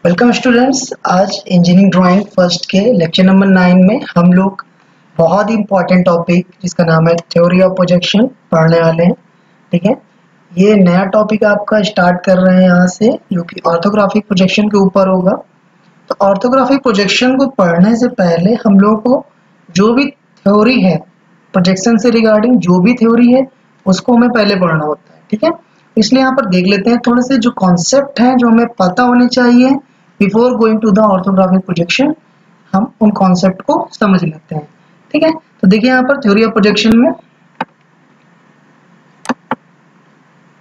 Welcome students. आज engineering drawing first के lecture number 9 में हम लोग बहुत ही इंपॉर्टेंट टॉपिक जिसका नाम है थ्योरी ऑफ प्रोजेक्शन पढ़ने वाले हैं। ठीक है, ये नया टॉपिक आपका स्टार्ट कर रहे हैं यहाँ से, जो कि ऑर्थोग्राफिक प्रोजेक्शन के ऊपर होगा। तो ऑर्थोग्राफिक प्रोजेक्शन को पढ़ने से पहले हम लोग को जो भी थ्योरी है प्रोजेक्शन से रिगार्डिंग, जो भी थ्योरी है उसको हमें पहले पढ़ना होता है। ठीक है, इसलिए यहाँ पर देख लेते हैं थोड़े से जो कॉन्सेप्ट हैं जो हमें पता होने चाहिए before going to the orthographic projection. हम उन कॉन्सेप्ट को समझ लेते हैं। ठीक है, तो देखिए यहाँ पर थ्योरी ऑफ प्रोजेक्शन में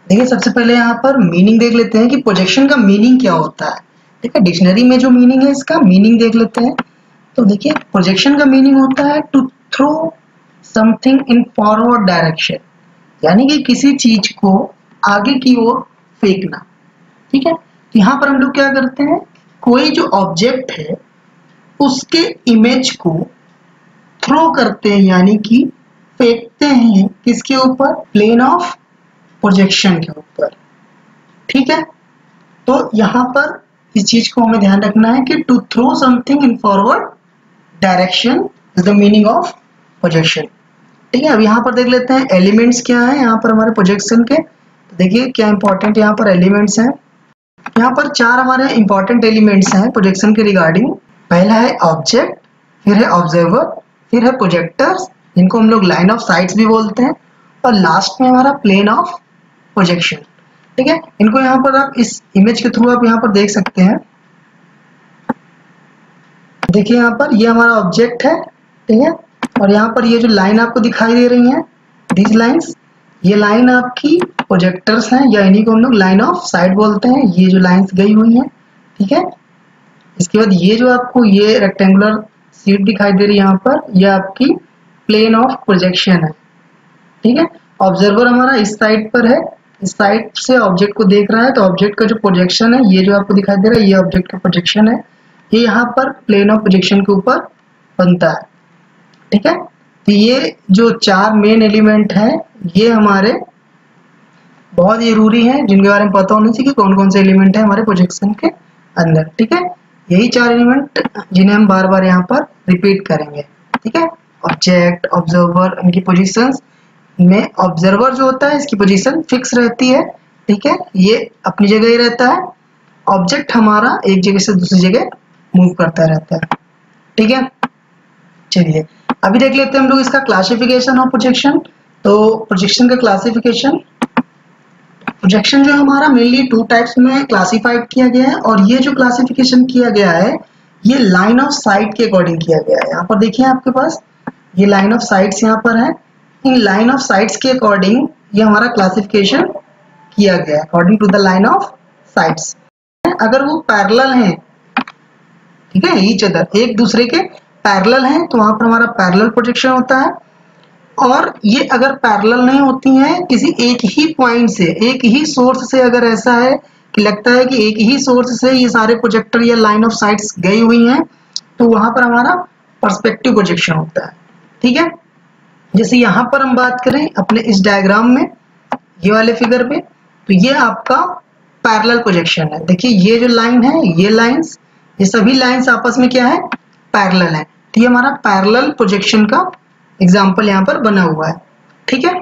देखिए सबसे पहले यहाँ पर मीनिंग देख लेते हैं कि प्रोजेक्शन का मीनिंग क्या होता है। ठीक है, डिक्शनरी में जो मीनिंग है इसका मीनिंग देख लेते हैं। तो देखिए प्रोजेक्शन का मीनिंग होता है to throw something in forward direction, यानी कि किसी चीज को आगे की ओर फेंकना। ठीक है, तो यहाँ पर हम लोग क्या करते हैं, कोई जो ऑब्जेक्ट है उसके इमेज को थ्रो करते हैं, यानी कि फेंकते हैं किसके ऊपर, प्लेन ऑफ प्रोजेक्शन के ऊपर। ठीक है, तो यहाँ पर इस चीज को हमें ध्यान रखना है कि to throw something in forward direction is the meaning of projection. ठीक है, अब यहाँ पर देख लेते हैं एलिमेंट्स क्या है यहाँ पर हमारे प्रोजेक्शन के। तो देखिए क्या इंपॉर्टेंट यहाँ पर एलिमेंट्स हैं। यहाँ पर 4 हमारे इंपॉर्टेंट एलिमेंट्स हैं प्रोजेक्शन के रिगार्डिंग। पहला है ऑब्जेक्ट, फिर है ऑब्जर्वर, फिर है प्रोजेक्टर्स जिनको हम लोग लाइन ऑफ साइट्स भी बोलते हैं, और लास्ट में हमारा प्लेन ऑफ प्रोजेक्शन। ठीक है, इनको यहाँ पर आप इस इमेज के थ्रू आप यहाँ पर देख सकते हैं। देखिए यहाँ पर ये हमारा ऑब्जेक्ट है। ठीक है, और यहाँ पर ये जो लाइन आपको दिखाई दे रही है, दिस लाइंस, ये लाइन आपकी प्रोजेक्टर्स हैं, या इन्हीं को हम लोग लाइन ऑफ साइट बोलते हैं। ये जो लाइंस गई हुई हैं, ठीक है। इसके बाद ये जो आपको ये रेक्टेंगुलर शीट दिखाई दे रही है यहाँ पर, ये आपकी प्लेन ऑफ प्रोजेक्शन है। ठीक है, ऑब्जर्वर हमारा इस साइड पर है, इस साइड से ऑब्जेक्ट को देख रहा है, तो ऑब्जेक्ट का जो प्रोजेक्शन है, ये जो आपको दिखाई दे रहा है, ये ऑब्जेक्ट का प्रोजेक्शन है, ये यहाँ पर प्लेन ऑफ प्रोजेक्शन के ऊपर बनता है। ठीक है, तो ये जो 4 मेन एलिमेंट हैं ये हमारे बहुत जरूरी हैं, जिनके बारे में पता होना चाहिए कि कौन कौन से एलिमेंट है हमारे प्रोजेक्शन के अंदर। ठीक है, यही 4 एलिमेंट जिन्हें हम बार बार यहाँ पर रिपीट करेंगे। ठीक है, ऑब्जेक्ट, ऑब्जर्वर, इनकी पोजीशंस में ऑब्जर्वर जो होता है इसकी पोजीशन फिक्स रहती है। ठीक है, ये अपनी जगह ही रहता है। ऑब्जेक्ट हमारा एक जगह से दूसरी जगह मूव करता रहता है। ठीक है, चलिए अभी देख लेते हैं हम लोग इसका क्लासिफिकेशन ऑफ प्रोजेक्शन। तो प्रोजेक्शन का क्लासिफिकेशन, प्रोजेक्शन जो हमारा मेनली 2 टाइप्स में क्लासिफाइड किया गया है, और ये जो क्लासिफिकेशन किया गया है ये लाइन ऑफ साइट के अकॉर्डिंग किया गया है। यहाँ पर देखिए आपके पास ये लाइन ऑफ साइट्स यहाँ पर है, इन लाइन ऑफ साइट्स के अकॉर्डिंग ये हमारा क्लासिफिकेशन किया गया है, according to the line of sights. अगर वो पैरेलल हैं, ठीक है, ईच अदर, एक दूसरे के पैरेलल हैं, तो वहां पर हमारा पैरेलल प्रोजेक्शन होता है। और ये अगर पैरेलल नहीं होती हैं, किसी एक ही पॉइंट से, एक ही सोर्स से, अगर ऐसा है कि लगता है कि एक ही सोर्स से ये सारे प्रोजेक्टर या लाइन ऑफ साइट्स गई हुई हैं, तो वहां पर हमारा पर्सपेक्टिव प्रोजेक्शन होता है। ठीक है, जैसे यहाँ पर हम बात करें अपने इस डायग्राम में, ये वाले फिगर पे, तो ये आपका पैरेलल प्रोजेक्शन है। देखिए ये जो लाइन है, ये लाइंस, ये सभी लाइंस आपस में क्या है, पैरेलल है। तो ये हमारा पैरेलल प्रोजेक्शन का एग्जाम्पल यहाँ पर बना हुआ है। ठीक है,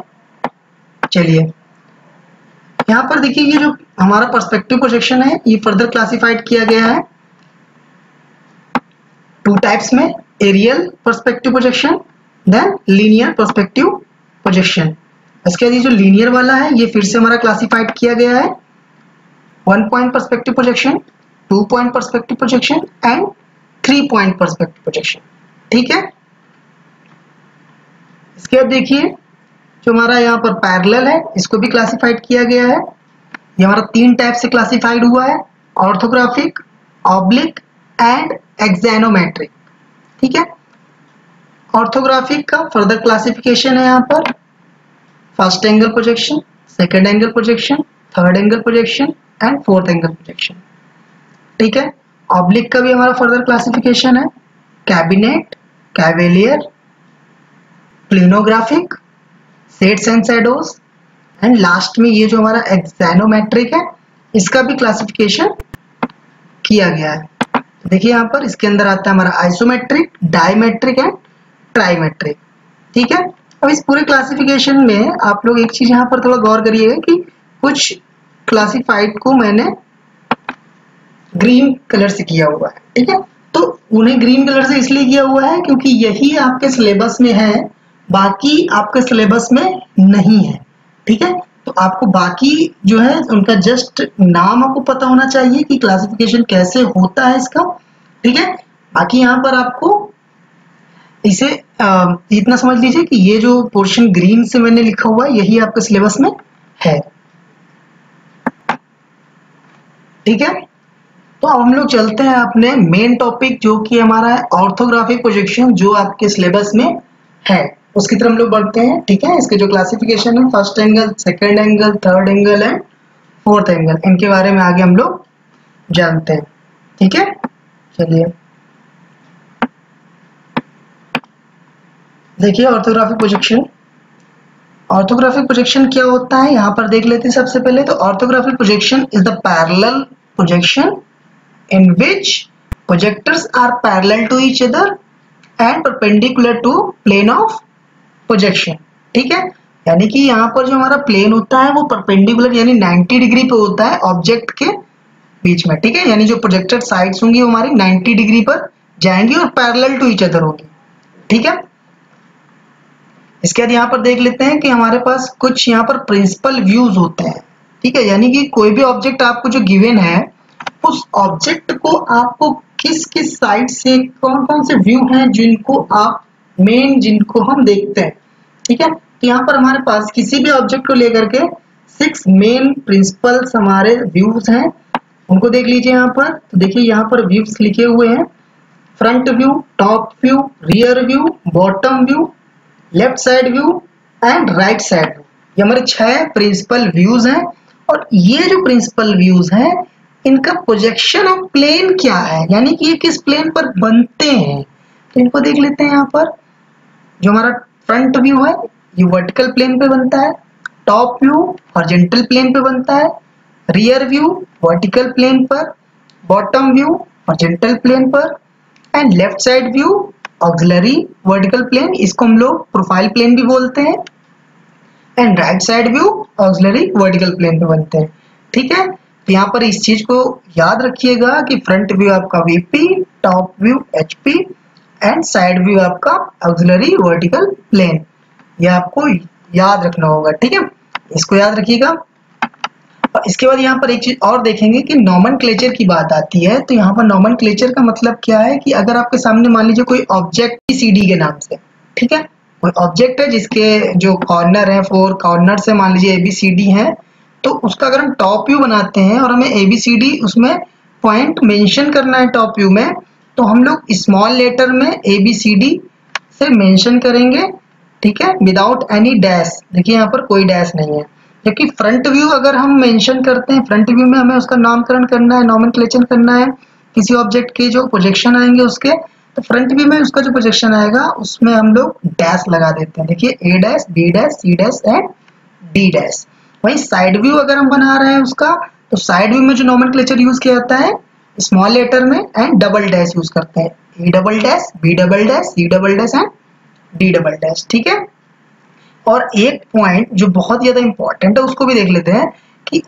चलिए यहाँ पर देखिए ये जो हमारा पर्सपेक्टिव प्रोजेक्शन है ये फर्दर क्लासिफाइड किया गया है 2 टाइप्स में, aerial perspective projection, then linear perspective projection. इसके बाद ये जो लीनियर वाला है ये फिर से हमारा क्लासिफाइड किया गया है 1 point perspective projection, 2 point perspective projection and 3 point perspective projection. ठीक है, इसके बाद देखिए जो हमारा यहाँ पर पैरेलल है इसको भी क्लासिफाइड किया गया है। ये हमारा 3 टाइप से क्लासिफाइड हुआ है, ऑर्थोग्राफिक, ऑब्लिक एंड एक्सैनोमेट्रिक। ठीक है, ऑर्थोग्राफिक का फर्दर क्लासिफिकेशन है यहाँ पर first angle projection, second angle projection, third angle projection and fourth angle projection. ठीक है, ऑब्लिक का भी हमारा फर्दर क्लासिफिकेशन है cabinet, cavalier, planographic, sets and shadows, and last में ये जो हमारा एक्सैनोमेट्रिक है इसका भी क्लासिफिकेशन किया गया है। देखिए यहाँ पर इसके अंदर आता है हमारा आइसोमेट्रिक, डायमेट्रिक एंड ट्राइमेट्रिक। ठीक है, अब इस पूरे क्लासिफिकेशन में आप लोग एक चीज यहाँ पर थोड़ा गौर करिएगा कि कुछ क्लासिफाइड को मैंने ग्रीन कलर से किया हुआ है। ठीक है, तो उन्हें ग्रीन कलर से इसलिए किया हुआ है क्योंकि यही आपके सिलेबस में है, बाकी आपके सिलेबस में नहीं है। ठीक है, तो आपको बाकी जो है उनका जस्ट नाम आपको पता होना चाहिए कि क्लासिफिकेशन कैसे होता है इसका। ठीक है, बाकी यहाँ पर आपको इसे इतना समझ लीजिए कि ये जो पोर्शन ग्रीन से मैंने लिखा हुआ है यही आपके सिलेबस में है। ठीक है, तो अब हम लोग चलते हैं अपने मेन टॉपिक जो कि हमारा है ऑर्थोग्राफिक प्रोजेक्शन, जो आपके सिलेबस में है उसकी तरफ हम लोग बढ़ते हैं। ठीक है, इसके जो क्लासिफिकेशन है first angle, second angle, third angle and fourth angle, इनके बारे में आगे हम लोग जानते हैं। ठीक है, चलिए देखिए ऑर्थोग्राफिक प्रोजेक्शन। ऑर्थोग्राफिक प्रोजेक्शन क्या होता है यहाँ पर देख लेते हैं सबसे पहले। तो orthographic projection is the parallel projection in which projectors are parallel to each other and perpendicular to plane of projection। ठीक है, यानी कि यहाँ पर जो हमारा प्लेन होता है वो परपेंडिकुलर यानी 90 डिग्री पे होता है ऑब्जेक्ट के बीच में। ठीक है, यानी जो प्रोजेक्टेड साइड्स होंगी वो हमारी 90 डिग्री पर जाएंगी और पैरेलल टू ईच अदर होगी। ठीक है, इसके बाद यहाँ पर देख लेते हैं कि हमारे पास कुछ यहाँ पर प्रिंसिपल व्यूज होते हैं। ठीक है, यानी कि कोई भी ऑब्जेक्ट आपको जो गिवन है उस ऑब्जेक्ट को आपको किस किस साइड से कौन कौन से व्यू हैं जिनको आप मेन जिनको हम देखते हैं। ठीक है, तो यहाँ पर हमारे पास किसी भी ऑब्जेक्ट को लेकर के 6 मेन प्रिंसिपल्स हमारे व्यूज हैं, उनको देख लीजिए यहाँ पर। तो देखिए यहाँ पर व्यूज लिखे हुए हैं, front view, top view, rear view, bottom view, left side view and right side view. ये हमारे 6 प्रिंसिपल व्यूज हैं और ये जो प्रिंसिपल व्यूज हैं इनका प्रोजेक्शन ऑफ प्लेन क्या है, यानी कि ये किस प्लेन पर बनते हैं। तो इनको देख लेते हैं। यहाँ पर जो हमारा फ्रंट व्यू है ये वर्टिकल प्लेन पे बनता है, टॉप व्यू हॉरिजॉन्टल प्लेन पे बनता है, रियर व्यू वर्टिकल प्लेन पर, बॉटम व्यू हॉरिजॉन्टल प्लेन पर and left side view auxiliary vertical plane, इसको हम लोग प्रोफाइल प्लेन भी बोलते हैं, and right side view auxiliary vertical plane पे बनते हैं। ठीक है, तो यहाँ पर इस चीज को याद रखिएगा कि फ्रंट व्यू आपका VP, top view HP and side view आपका ऑक्सिलरी वर्टिकल प्लेन, ये आपको याद रखना होगा। ठीक है, इसको याद रखिएगा। और इसके बाद यहाँ पर एक चीज और देखेंगे कि नॉमेनक्लेचर की बात आती है। तो यहाँ पर नॉमेनक्लेचर का मतलब क्या है कि अगर आपके सामने मान लीजिए कोई ऑब्जेक्ट सीडी के नाम से, ठीक है, कोई ऑब्जेक्ट है जिसके जो कॉर्नर है 4 कॉर्नर से मान लीजिए ABCD है, तो उसका अगर हम टॉप व्यू बनाते हैं और हमें ABCD उसमें पॉइंट मेंशन करना है टॉप व्यू में, तो हम लोग स्मॉल लेटर में ABCD से मेंशन करेंगे। ठीक है, विदाउट एनी डैश। देखिए यहाँ पर कोई डैश नहीं है। जबकि फ्रंट व्यू अगर हम मेंशन करते हैं, फ्रंट व्यू में हमें उसका नामकरण करना है, नॉमेनक्लेचर करना है किसी ऑब्जेक्ट के जो प्रोजेक्शन आएंगे उसके, तो फ्रंट व्यू में उसका जो प्रोजेक्शन आएगा उसमें हम लोग डैश लगा देते हैं। देखिए A dash, B dash, C dash and D dash. वही साइड व्यू अगर हम बना रहे हैं उसका, तो साइड व्यू में जो नॉमेनक्लेचर यूज किया जाता है स्मॉल लेटर में एंड डबल डैश यूज करते हैं, A double dash, B double dash, C double dash and D double dash. ठीक है, और एक पॉइंट जो बहुत ज्यादा इंपॉर्टेंट है उसको भी देख लेते हैं कि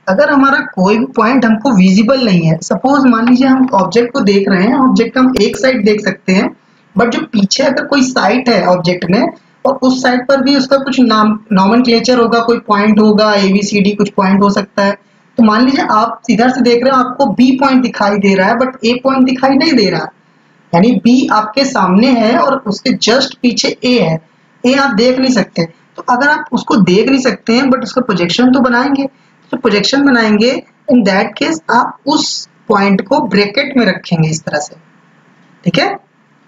अगर हमारा कोई भी पॉइंट हमको विजिबल नहीं है, सपोज मान लीजिए हम ऑब्जेक्ट को देख रहे हैं, ऑब्जेक्ट हम एक साइड देख सकते हैं, बट जो पीछे अगर कोई साइट है ऑब्जेक्ट में और उस साइड पर भी उसका कुछ नॉमेनक्लेचर होगा, कोई पॉइंट होगा, ABCD कुछ पॉइंट हो सकता है। तो मान लीजिए आप इधर से देख रहे हो, आपको B पॉइंट दिखाई दे रहा है बट A पॉइंट दिखाई नहीं दे रहा, यानी B आपके सामने है और उसके जस्ट पीछे A है, A आप देख नहीं सकते। तो अगर आप उसको देख नहीं सकते हैं बट उसका प्रोजेक्शन तो बनाएंगे, तो प्रोजेक्शन बनाएंगे इन दैट केस आप उस पॉइंट को ब्रैकेट में रखेंगे इस तरह से। ठीक है,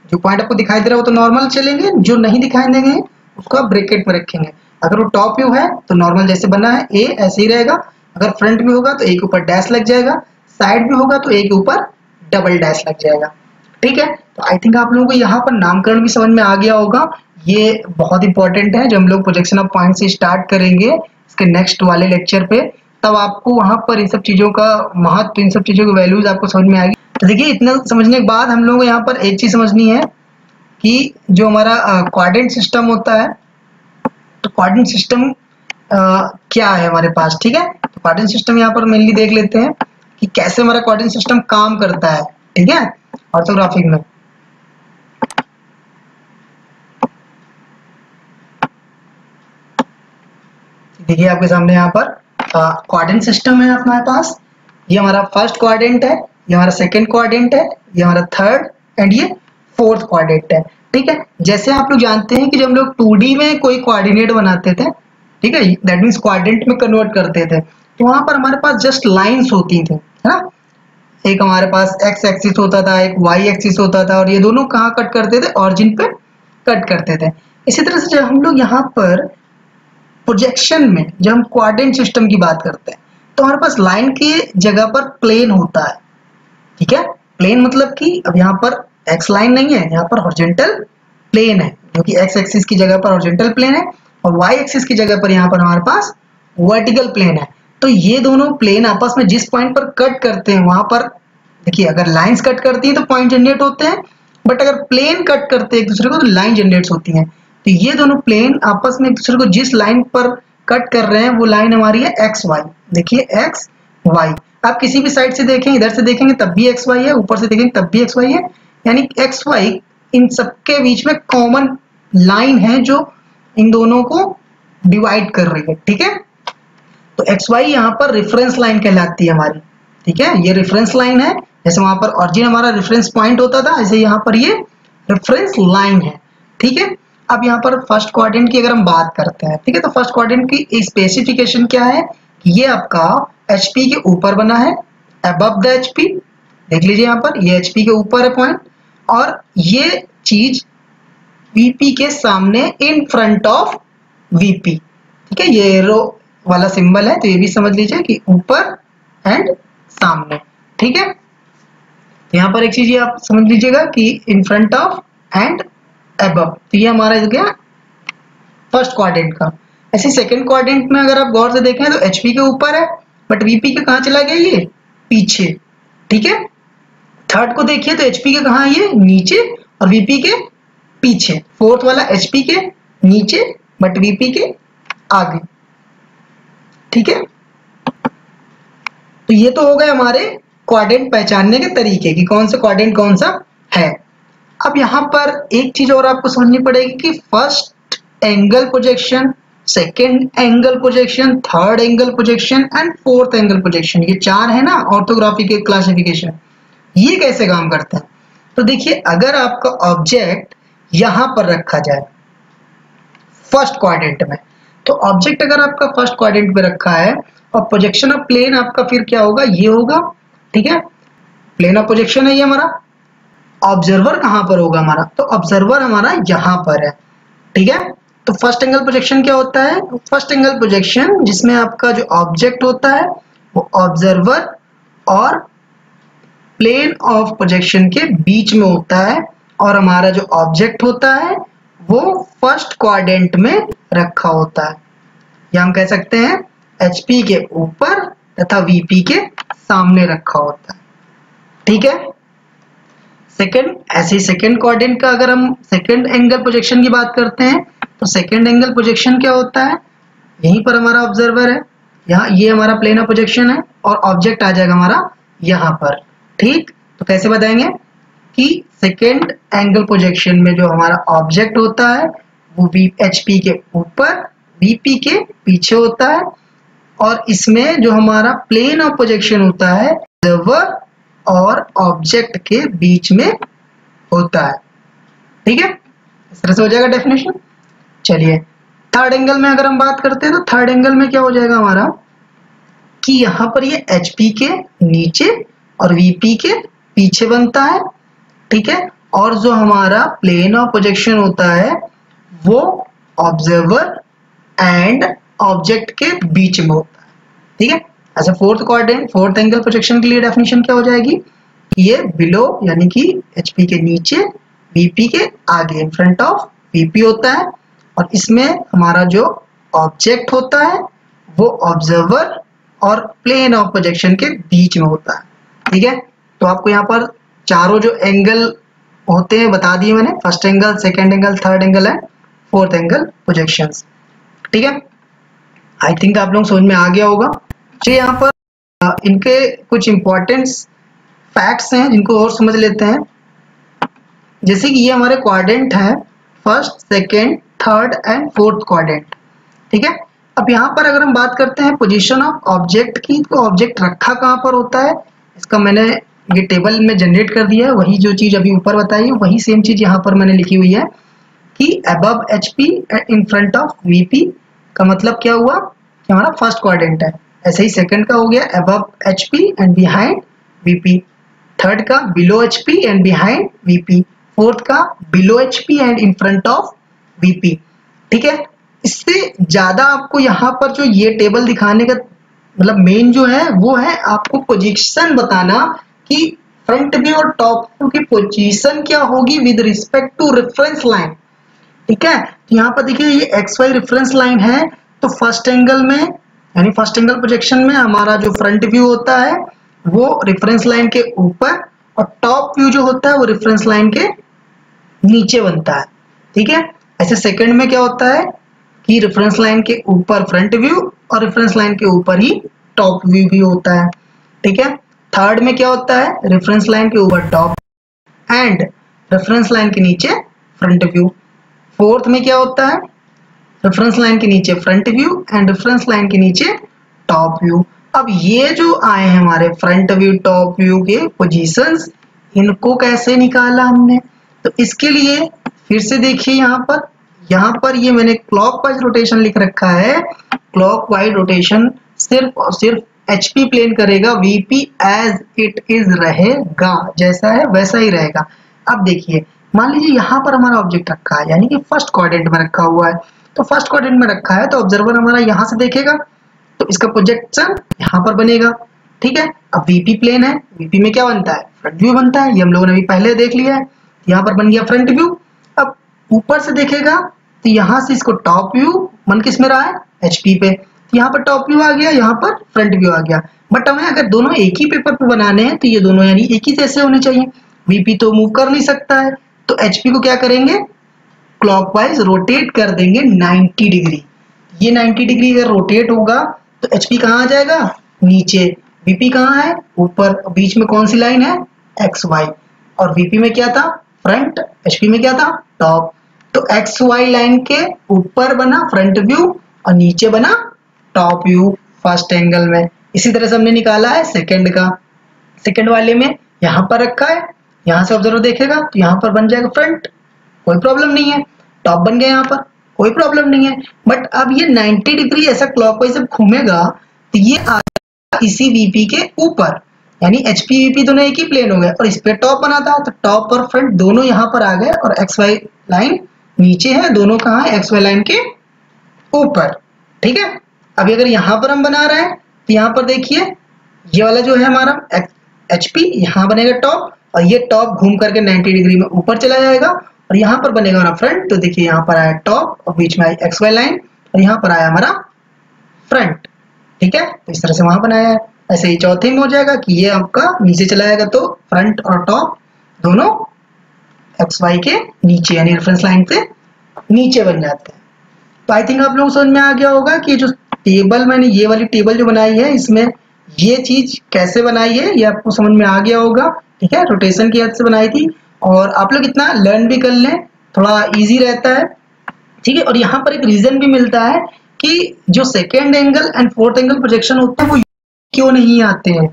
जो पॉइंट आपको दिखाई दे रहा है वो तो नॉर्मल चलेंगे, जो नहीं दिखाई देंगे उसको आप ब्रैकेट में रखेंगे। अगर वो टॉप व्यू है तो नॉर्मल जैसे बना है A ऐसे ही रहेगा, अगर फ्रंट व्यू होगा तो A के ऊपर डैश लग जाएगा, साइड व्यू होगा तो A के ऊपर डबल डैश लग जाएगा। ठीक है, तो आई थिंक आप लोगों को यहाँ पर नामकरण भी समझ में आ गया होगा। ये बहुत इंपॉर्टेंट है, जब हम लोग प्रोजेक्शन ऑफ पॉइंट से स्टार्ट करेंगे इसके नेक्स्ट वाले लेक्चर पे, तब आपको वहां पर इन सब चीजों का महत्व, इन सब चीजों की वैल्यूज आपको समझ में आएगी। तो देखिए इतना समझने के बाद हम लोगों को यहाँ पर एक चीज समझनी है कि जो हमारा कोऑर्डिनेट सिस्टम होता है, तो कोऑर्डिनेट सिस्टम क्या है हमारे पास, ठीक है। तो कोऑर्डिनेट सिस्टम यहाँ पर मेनली देख लेते हैं कि कैसे हमारा कोऑर्डिनेट सिस्टम काम करता है, ठीक है, ऑर्थोग्राफिक में। देखिए आपके सामने यहाँ पर कोऑर्डिनेट सिस्टम है हमारे पास। ये हमारा फर्स्ट क्वाड्रेंट है, ये हमारा सेकंड क्वाड्रेंट है, ये हमारा थर्ड एंड ये फोर्थ क्वाड्रेंट है, ठीक है। जैसे आप लोग जानते हैं कि जब हम लोग 2D में कोई कोऑर्डिनेट बनाते थे, ठीक है, दैट मीन्स क्वाड्रेंट में कन्वर्ट करते थे, तो वहां पर हमारे पास जस्ट लाइन्स होती थी, है ना। एक हमारे पास एक्स एक्सिस होता था, एक वाई एक्सिस होता था, और ये दोनों कहाँ कट करते थे, ऑरिजिन पे कट करते थे। इसी तरह से जब हम लोग यहाँ पर प्रोजेक्शन में जब हम कोऑर्डिनेट सिस्टम की बात करते हैं, तो हमारे पास लाइन की जगह पर प्लेन होता है, ठीक है। प्लेन मतलब कि अब यहाँ पर एक्स लाइन नहीं है, यहाँ पर हॉरिजॉन्टल प्लेन है, जो कि एक्स एक्सिस की जगह पर हॉरिजॉन्टल प्लेन है, और वाई एक्सिस की जगह पर यहाँ पर हमारे पास वर्टिकल प्लेन है। तो ये दोनों प्लेन आपस में जिस पॉइंट पर कट करते हैं, वहां पर देखिए अगर लाइंस कट करती हैं तो पॉइंट जनरेट होते हैं, बट अगर प्लेन कट करते हैं एक दूसरे को तो लाइन जनरेट होती है। तो ये दोनों प्लेन आपस में एक दूसरे को जिस लाइन पर कट कर रहे हैं वो लाइन हमारी है एक्स वाई। देखिए एक्स वाई, आप किसी भी साइड से देखें, इधर से देखेंगे तब भी एक्स वाई है, ऊपर से देखेंगे तब भी एक्स वाई है, यानी एक्स वाई इन सबके बीच में कॉमन लाइन है जो इन दोनों को डिवाइड कर रही है, ठीक है। तो एक्स वाई यहाँ पर रेफरेंस लाइन कहलाती है हमारी, ठीक है। ये रेफरेंस लाइन है, जैसे वहां पर ऑरिजिन हमारा रेफरेंस पॉइंट होता था, ऐसे यहाँ पर ये रेफरेंस लाइन है, ठीक है। अब यहाँ पर फर्स्ट क्वाड्रेंट की अगर हम बात करते हैं, ठीक है, तो फर्स्ट क्वाड्रेंट की स्पेसिफिकेशन क्या है कि ये आपका एचपी के ऊपर बना है, अबव द एचपी, देख लीजिए यहाँ पर ये एचपी के ऊपर है पॉइंट, और ये चीज वीपी के सामने इन फ्रंट ऑफ वीपी, ठीक है। ये एरो वाला सिंबल है, तो ये भी समझ लीजिए कि ऊपर एंड सामने, ठीक है। तो यहाँ पर एक चीज ये आप समझ लीजिएगा कि इन फ्रंट ऑफ एंड अबव, तो ये हमारा हो गया फर्स्ट क्वाड्रेंट का। ऐसे सेकंड क्वाड्रेंट में अगर आप गौर से देखें तो एचपी के ऊपर है, बट वीपी के कहाँ चला गया, ये पीछे, ठीक है। थर्ड को देखिए तो एचपी के कहाँ, ये नीचे, और वीपी के पीछे। फोर्थ वाला एचपी के नीचे बट वीपी के आगे, ठीक है। तो ये तो हो गए हमारे क्वाड्रेंट पहचानने के तरीके कि कौन सा क्वाड्रेंट कौन सा है। अब यहाँ पर एक चीज और आपको समझनी पड़ेगी कि first angle projection, second angle projection, third angle projection and fourth angle projection, ये चार है ना ऑर्थोग्राफी के क्लासिफिकेशन, ये कैसे काम करता है। तो देखिए अगर आपका ऑब्जेक्ट यहां पर रखा जाए फर्स्ट क्वाड्रेंट में, तो ऑब्जेक्ट अगर आपका फर्स्ट क्वाड्रेंट में रखा है और प्रोजेक्शन ऑफ प्लेन आपका फिर क्या होगा, ये होगा, ठीक है। प्लेन ऑफ प्रोजेक्शन है ये हमारा। ऑब्जर्वर कहां पर होगा हमारा, तो ऑब्जर्वर हमारा यहां पर है, ठीक है। तो फर्स्ट एंगल प्रोजेक्शन क्या होता है, फर्स्ट एंगल प्रोजेक्शन जिसमें आपका जो ऑब्जेक्ट होता है वो ऑब्जर्वर और प्लेन ऑफ प्रोजेक्शन के बीच में होता है, और हमारा जो ऑब्जेक्ट होता है वो फर्स्ट क्वाड्रेंट में रखा होता है, या हम कह सकते हैं एचपी के ऊपर तथा वीपी के सामने रखा होता है, ठीक है। सेकंड, ऐसे सेकंड क्वाड्रेंट का अगर हम सेकंड एंगल प्रोजेक्शन की बात करते हैं, तो सेकंड एंगल प्रोजेक्शन क्या होता है, यहीं पर हमारा ऑब्जर्वर है, यहाँ ये हमारा प्लेन ऑफ प्रोजेक्शन है, और ऑब्जेक्ट आ जाएगा हमारा यहाँ पर, ठीक। तो कैसे बताएंगे कि सेकंड एंगल प्रोजेक्शन में जो हमारा ऑब्जेक्ट होता है वो एचपी के ऊपर वीपी के पीछे होता है, और इसमें जो हमारा प्लेन ऑफ प्रोजेक्शन होता है ऑब्जर्वर और ऑब्जेक्ट के बीच में होता है, ठीक है। इस तरह से हो जाएगा डेफिनेशन। चलिए थर्ड एंगल में अगर हम बात करते हैं, तो थर्ड एंगल में क्या हो जाएगा हमारा कि यहाँ पर ये एचपी के नीचे और वीपी के पीछे बनता है, ठीक है। और जो हमारा प्लेन ऑफ प्रोजेक्शन होता है वो ऑब्जर्वर एंड ऑब्जेक्ट के बीच में होता है, ठीक है। ऐसे fourth quadrant, fourth angle projection के लिए डेफिनेशन क्या हो जाएगी कि ये बिलो यानी कि एचपी के नीचे वीपी के आगे, इन फ्रंट ऑफ वीपी होता है, और इसमें हमारा जो ऑब्जेक्ट होता है वो ऑब्जर्वर और प्लेन ऑफ प्रोजेक्शन के बीच में होता है। ठीक है, तो आपको यहाँ पर चारों जो एंगल होते हैं बता दिए मैंने, first angle, second angle, third angle and fourth angle projections. ठीक है, आई थिंक आप लोग समझ में आ गया होगा। चलिए यहाँ पर इनके कुछ इंपॉर्टेंट फैक्ट्स हैं जिनको और समझ लेते हैं। जैसे कि ये हमारे क्वाड्रेंट है, first, second, third and fourth quadrant. ठीक है, अब यहाँ पर अगर हम बात करते हैं पोजीशन ऑफ ऑब्जेक्ट की, तो ऑब्जेक्ट रखा कहाँ पर होता है, इसका मैंने ये टेबल में जनरेट कर दिया है। वही जो चीज अभी ऊपर बताई है वही सेम चीज यहाँ पर मैंने लिखी हुई है कि above HP in front of VP का मतलब क्या हुआ कि हमारा फर्स्ट क्वाड्रेंट है। ऐसे ही सेकंड का हो गया above HP and behind VP, third का below HP and behind VP, fourth का below HP and in front of VP। ठीक है, इससे ज्यादा आपको यहाँ पर जो ये टेबल दिखाने का मतलब मेन जो है वो है आपको पोजीशन बताना कि फ्रंट व्यू और टॉप व्यू की पोजीशन क्या होगी with respect to reference line. ठीक है, तो यहाँ पर देखिए ये XY रेफरेंस लाइन है, तो फर्स्ट एंगल में यानी फर्स्ट एंगल प्रोजेक्शन में हमारा जो फ्रंट व्यू होता है वो रेफरेंस लाइन के ऊपर और टॉप व्यू जो होता है वो रेफरेंस लाइन के नीचे बनता है। ठीक है, ऐसे सेकंड में क्या होता है कि रेफरेंस लाइन के ऊपर फ्रंट व्यू और रेफरेंस लाइन के ऊपर ही टॉप व्यू भी होता है। ठीक है, थर्ड में क्या होता है, रेफरेंस लाइन के ऊपर टॉप एंड रेफरेंस लाइन के नीचे फ्रंट व्यू। फोर्थ में क्या होता है, रेफरेंस लाइन के नीचे front view and reference line के नीचे टॉप व्यू। अब ये जो आए हैं हमारे फ्रंट व्यू टॉप व्यू के पोजीशंस, इनको कैसे निकाला हमने, तो इसके लिए फिर से देखिए यहाँ पर ये मैंने क्लॉकवाइज रोटेशन लिख रखा है। क्लॉकवाइज रोटेशन सिर्फ और सिर्फ HP प्लेन करेगा, VP एज इट इज रहेगा, जैसा है वैसा ही रहेगा। अब देखिए मान लीजिए यहाँ पर हमारा ऑब्जेक्ट रखा है यानी कि फर्स्ट क्वाड्रेंट में रखा हुआ है, तो फर्स्ट क्वाड्रेंट में रखा है तो ऑब्जर्वर हमारा यहाँ से देखेगा तो इसका प्रोजेक्शन यहाँ पर बनेगा। ठीक है, अब VP प्लेन है, VP में क्या बनता है, फ्रंट व्यू बनता है, ये हम लोगों ने अभी पहले देख लिया है। यहाँ पर बन गया फ्रंट व्यू। अब ऊपर से देखेगा तो यहाँ से इसको टॉप व्यू मन किस में रहा है, HP पे, तो यहाँ पर टॉप व्यू आ गया, यहाँ पर फ्रंट व्यू आ गया। बट हमें अगर दोनों एक ही पेपर पे बनाने हैं तो ये दोनों यानी एक ही जैसे होने चाहिए। VP तो मूव कर नहीं सकता है, तो HP को क्या करेंगे, क्लॉकवाइज रोटेट कर देंगे 90 डिग्री। ये 90 डिग्री अगर रोटेट होगा तो HP कहाँ आ जाएगा, नीचे, VP कहाँ है, ऊपर, बीच में कौन सी लाइन है, XY, और VP में क्या था, फ्रंट, HP में क्या था, टॉप। तो XY लाइन के ऊपर बना फ्रंट व्यू और नीचे बना टॉप व्यू फर्स्ट एंगल में। इसी तरह से हमने निकाला है सेकंड का, सेकंड वाले में यहाँ पर रखा है, यहाँ से ऑब्जर्वर देखेगा तो यहाँ पर बन जाएगा फ्रंट, कोई प्रॉब्लम नहीं है, टॉप बन गया यहाँ पर, कोई प्रॉब्लम नहीं है। बट अब ये 90 डिग्री ऐसा क्लॉकवाइज जब घूमेगा तो ये आ जाएगा इसी VP के ऊपर, यानी HP VP दोनों एक ही प्लेन हो गए और इस पे टॉप बना था तो टॉप और फ्रंट दोनों यहाँ पर आ गए और XY लाइन नीचे है, दोनों कहाँ है, XY लाइन के ऊपर। ठीक है, अभी अगर यहाँ पर हम बना रहे हैं तो यहाँ पर देखिए ये वाला जो है हमारा HP, यहाँ बनेगा टॉप और ये टॉप घूम करके 90 डिग्री में ऊपर चला जाएगा और यहाँ पर बनेगा हमारा फ्रंट। तो देखिए यहाँ पर आया टॉप और बीच में आई XY लाइन और यहाँ पर आया हमारा फ्रंट। ठीक है, तो इस तरह से वहां बनाया है। ऐसे ही चौथे में हो जाएगा कि ये आपका नीचे चला जाएगा तो फ्रंट और टॉप दोनों XY के नीचे यानी रेफरेंस लाइन से नीचे बन जाते हैं। तो आई थिंक आप लोगों को समझ में आ गया होगा कि जो टेबल मैंने ये वाली टेबल जो बनाई है इसमें ये चीज कैसे बनाई है ये आपको समझ में आ गया होगा। ठीक है, रोटेशन की हद से बनाई थी और आप लोग इतना लर्न भी कर लें, थोड़ा इजी रहता है। ठीक है, और यहाँ पर एक रीजन भी मिलता है कि जो second angle and fourth angle projection होते हैं वो क्यों नहीं आते हैं।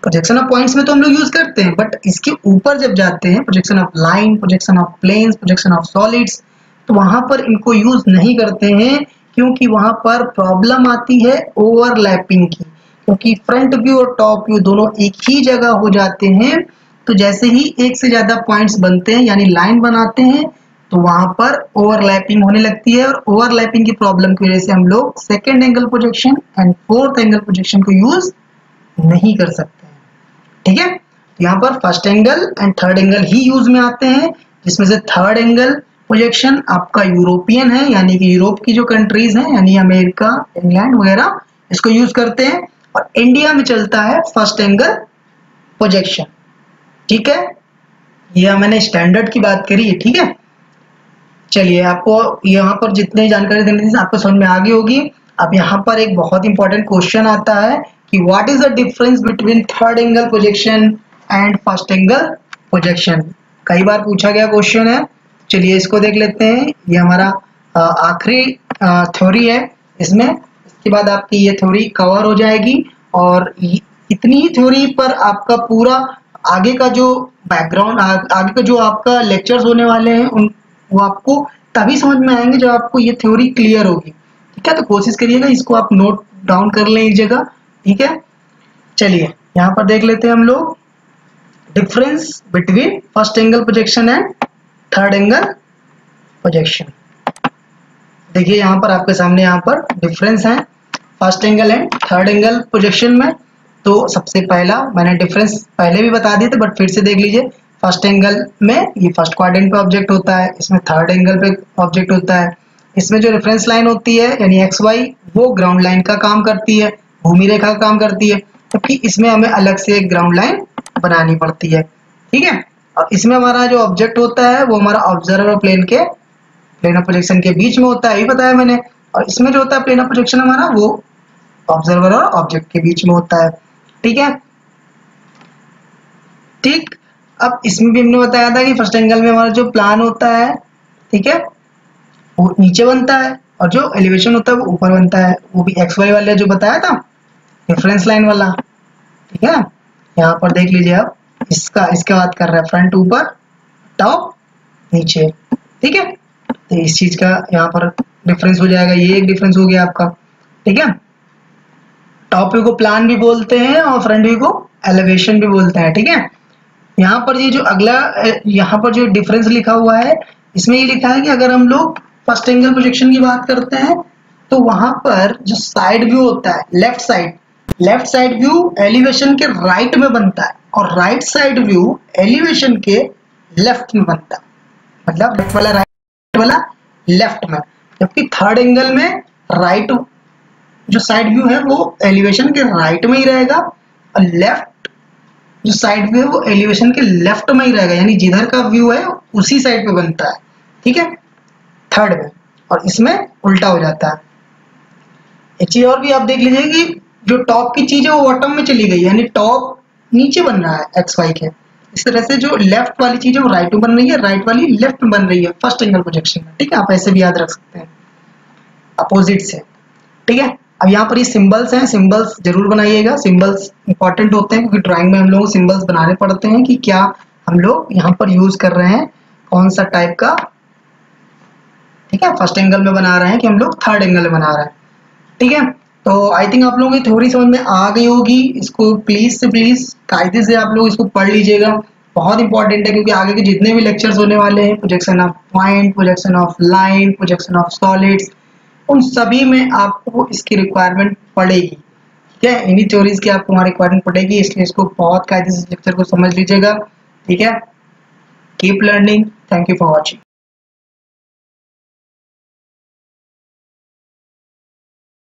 प्रोजेक्शन ऑफ पॉइंट्स में तो हम लोग यूज करते हैं बट इसके ऊपर जब जाते हैं projection of line, projection of planes, projection of solids, तो वहां पर इनको यूज नहीं करते हैं क्योंकि वहां पर प्रॉब्लम आती है ओवरलैपिंग की, क्योंकि फ्रंट व्यू और टॉप व्यू दोनों एक ही जगह हो जाते हैं। तो जैसे ही एक से ज्यादा पॉइंट्स बनते हैं यानी लाइन बनाते हैं तो वहां पर ओवरलैपिंग होने लगती है और ओवरलैपिंग की प्रॉब्लम की वजह से हम लोग second angle projection and fourth angle projection को यूज नहीं कर सकते हैं। ठीक है, यहाँ पर first angle and third angle he use में आते हैं, जिसमें से थर्ड एंगल प्रोजेक्शन आपका यूरोपियन है यानी कि यूरोप की जो कंट्रीज हैं यानी अमेरिका, इंग्लैंड वगैरह इसको यूज करते हैं। और इंडिया में चलता है फर्स्ट एंगल प्रोजेक्शन। ठीक है, यह मैंने स्टैंडर्ड की बात करी है। ठीक है, चलिए आपको यहाँ पर जितनी जानकारी देनी थी आपको समझ में आ गई होगी। अब यहाँ पर एक बहुत इंपॉर्टेंट क्वेश्चन आता है कि what is the difference between third angle projection and first angle projection. कई बार पूछा गया क्वेश्चन है, चलिए इसको देख लेते हैं। ये हमारा आखिरी थ्योरी है इसमें, इसके बाद आपकी ये थ्योरी कवर हो जाएगी और इतनी ही थ्योरी पर आपका पूरा आगे का जो बैकग्राउंड, आगे का जो आपका लेक्चर्स होने वाले हैं उन वो आपको तभी समझ में आएंगे जब आपको ये थ्योरी क्लियर होगी। ठीक है, तो कोशिश करिएगा इसको आप नोट डाउन कर लें एक जगह। ठीक है, चलिए यहाँ पर देख लेते हैं हम लोग difference between first angle projection and third angle projection. देखिए यहाँ पर आपके सामने यहाँ पर डिफरेंस है first angle and third angle projection में। तो सबसे पहला मैंने डिफरेंस पहले भी बता दिए थे बट फिर से देख लीजिए। फर्स्ट एंगल में ये फर्स्ट क्वाड्रेंट पे ऑब्जेक्ट होता है, इसमें थर्ड एंगल पे ऑब्जेक्ट होता है। इसमें जो रेफरेंस लाइन होती है यानी एक्स वाई वो ग्राउंड लाइन का काम करती है, भूमि रेखा का काम करती है, क्योंकि इसमें हमें अलग से एक ग्राउंड लाइन बनानी पड़ती है। ठीक है, और इसमें हमारा जो ऑब्जेक्ट होता है वो हमारा ऑब्जर्वर प्लेन के प्लेन ऑफ प्रोजेक्शन के बीच में होता है, ये बताया मैंने। और इसमें जो होता है प्लेन ऑफ प्रोजेक्शन हमारा वो ऑब्जर्वर और ऑब्जेक्ट के बीच में होता है। ठीक है, ठीक। अब इसमें भी हमने बताया था कि फर्स्ट एंगल में हमारा जो प्लान होता है, ठीक है, वो नीचे बनता है और जो एलिवेशन होता है वो ऊपर बनता है, वो भी एक्स वाई वाले जो बताया था रेफरेंस लाइन वाला। ठीक है, यहाँ पर देख लीजिए आप इसका बात कर रहा है फ्रंट ऊपर टॉप नीचे। ठीक है, तो इस चीज का यहाँ पर डिफरेंस हो जाएगा, ये एक डिफरेंस हो गया आपका। ठीक है, टॉप व्यू को प्लान भी बोलते हैं और फ्रंट व्यू को एलिवेशन भी बोलते हैं। ठीक है, यहाँ पर ये जो अगला यहाँ पर जो डिफरेंस लिखा हुआ है इसमें ये लिखा है कि अगर हम लोग फर्स्ट एंगल प्रोजेक्शन की बात करते हैं तो वहां पर जो साइड व्यू होता है लेफ्ट साइड व्यू एलिवेशन के राइट में बनता है और राइट साइड व्यू एलिवेशन के लेफ्ट में बनता है, मतलब लेफ्ट वाला राइट वाला लेफ्ट में। जबकि थर्ड एंगल में राइट जो साइड व्यू है वो एलिवेशन के राइट में ही रहेगा और लेफ्ट जो साइड व्यू है वो एलिवेशन के लेफ्ट में ही रहेगा, यानी जिधर का व्यू है उसी साइड पे बनता है। ठीक है, थर्ड में, और इसमें उल्टा हो जाता है। एक चीज और भी आप देख लीजिए कि जो टॉप की चीज है वो बॉटम में चली गई, यानी टॉप नीचे बन रहा है एक्स वाई के। इस तरह से जो लेफ्ट वाली चीज है वो राइट में बन रही है, राइट वाली लेफ्ट में बन रही है फर्स्ट एंगल प्रोजेक्शन में। ठीक है, आप ऐसे भी याद रख सकते हैं अपोजिट से। ठीक है, अब यहाँ पर ये सिंबल्स हैं, सिंबल्स जरूर बनाइएगा, सिंबल्स इंपॉर्टेंट होते हैं क्योंकि ड्राइंग में हम लोग सिंबल्स बनाने पड़ते हैं कि क्या हम लोग यहाँ पर यूज कर रहे हैं कौन सा टाइप का। ठीक है, फर्स्ट एंगल में बना रहे हैं कि हम लोग थर्ड एंगल में बना रहे हैं। ठीक है, तो आई थिंक आप लोगों की थ्योरी समझ में आ गई होगी। इसको प्लीज से प्लीज कायदे से आप लोग इसको पढ़ लीजिएगा, बहुत इंपॉर्टेंट है क्योंकि आगे के जितने भी लेक्चर्स होने वाले हैं, projection of point, projection of line, projection of solids, उन सभी में आपको इसकी रिक्वायरमेंट पड़ेगी। ठीक है, इन्हीं थ्योरीज की आपको वहाँ रिक्वायरमेंट पड़ेगी, इसलिए इसको बहुत कायदे से लेक्चर को समझ लीजिएगा। ठीक है, keep learning, thank you for watching.